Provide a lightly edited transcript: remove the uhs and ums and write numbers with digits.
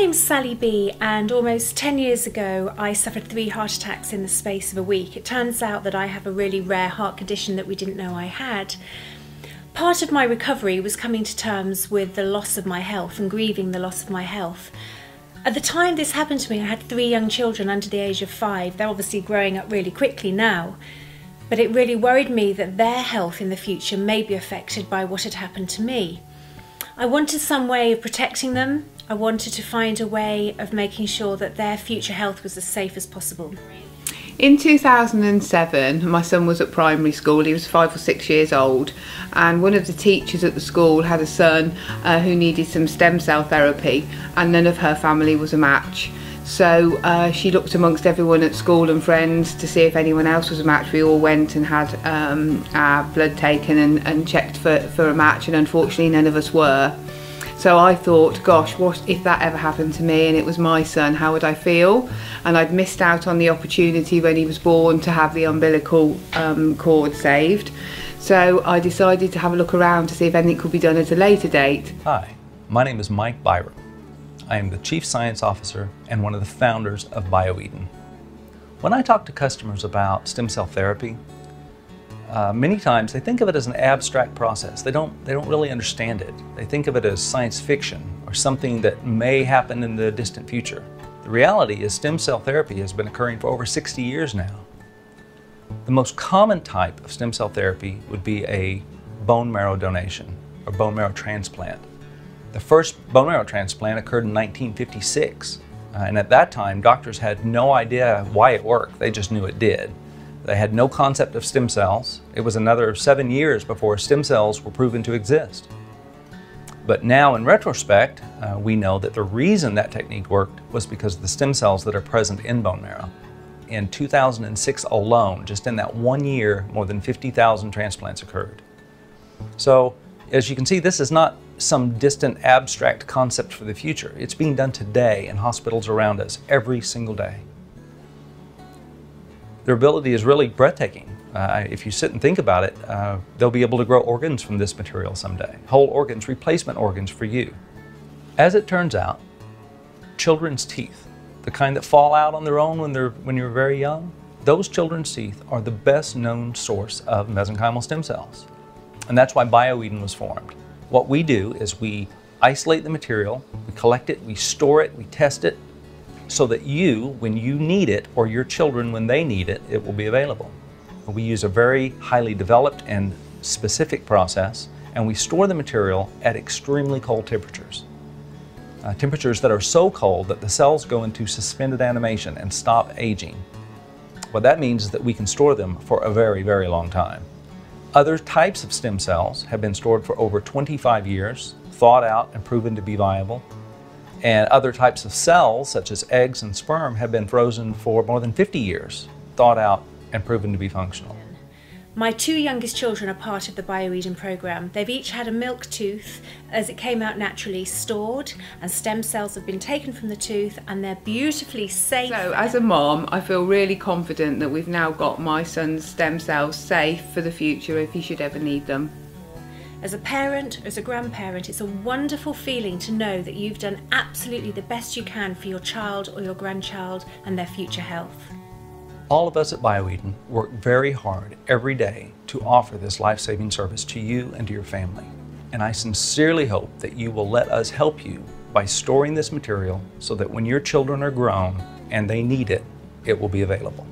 name's Sally B, and almost 10 years ago I suffered 3 heart attacks in the space of a week. It turns out that I have a really rare heart condition that we didn't know I had. Part of my recovery was coming to terms with the loss of my health and grieving the loss of my health. At the time this happened to me, I had 3 young children under the age of 5. They're obviously growing up really quickly now, but it really worried me that their health in the future may be affected by what had happened to me. I wanted some way of protecting them. I wanted to find a way of making sure that their future health was as safe as possible. In 2007, my son was at primary school. He was 5 or 6 years old, and one of the teachers at the school had a son who needed some stem cell therapy, and none of her family was a match. So she looked amongst everyone at school and friends to see if anyone else was a match. We all went and had our blood taken and checked for a match, and unfortunately none of us were. So I thought, gosh, what if that ever happened to me and it was my son, how would I feel? And I'd missed out on the opportunity when he was born to have the umbilical cord saved. So I decided to have a look around to see if anything could be done at a later date. Hi, my name is Mike Byrom. I am the Chief Science Officer and one of the founders of BioEden. When I talk to customers about stem cell therapy, many times they think of it as an abstract process. They don't really understand it. They think of it as science fiction or something that may happen in the distant future. The reality is stem cell therapy has been occurring for over 60 years now. The most common type of stem cell therapy would be a bone marrow donation or bone marrow transplant. The first bone marrow transplant occurred in 1956, and at that time doctors had no idea why it worked. They just knew it did. They had no concept of stem cells. It was another 7 years before stem cells were proven to exist. But now in retrospect, we know that the reason that technique worked was because of the stem cells that are present in bone marrow. In 2006 alone, just in that 1 year, more than 50,000 transplants occurred. So as you can see, this is not some distant abstract concept for the future. It's being done today in hospitals around us every single day. Their ability is really breathtaking. If you sit and think about it, they'll be able to grow organs from this material someday. Whole organs, replacement organs for you. As it turns out, children's teeth, the kind that fall out on their own when you're very young, those children's teeth are the best known source of mesenchymal stem cells. And that's why BioEden was formed. What we do is we isolate the material, we collect it, we store it, we test it, so that you, when you need it, or your children when they need it, it will be available. We use a very highly developed and specific process, and we store the material at extremely cold temperatures. Temperatures that are so cold that the cells go into suspended animation and stop aging. What that means is that we can store them for a very, very long time. Other types of stem cells have been stored for over 25 years, thawed out and proven to be viable. And other types of cells, such as eggs and sperm, have been frozen for more than 50 years, thawed out and proven to be functional. My 2 youngest children are part of the BioEden program. They've each had a milk tooth as it came out naturally stored, and stem cells have been taken from the tooth and they're beautifully safe. So as a mom, I feel really confident that we've now got my son's stem cells safe for the future if he should ever need them. As a parent, as a grandparent, it's a wonderful feeling to know that you've done absolutely the best you can for your child or your grandchild and their future health. All of us at BioEden work very hard every day to offer this life-saving service to you and to your family. And I sincerely hope that you will let us help you by storing this material so that when your children are grown and they need it, it will be available.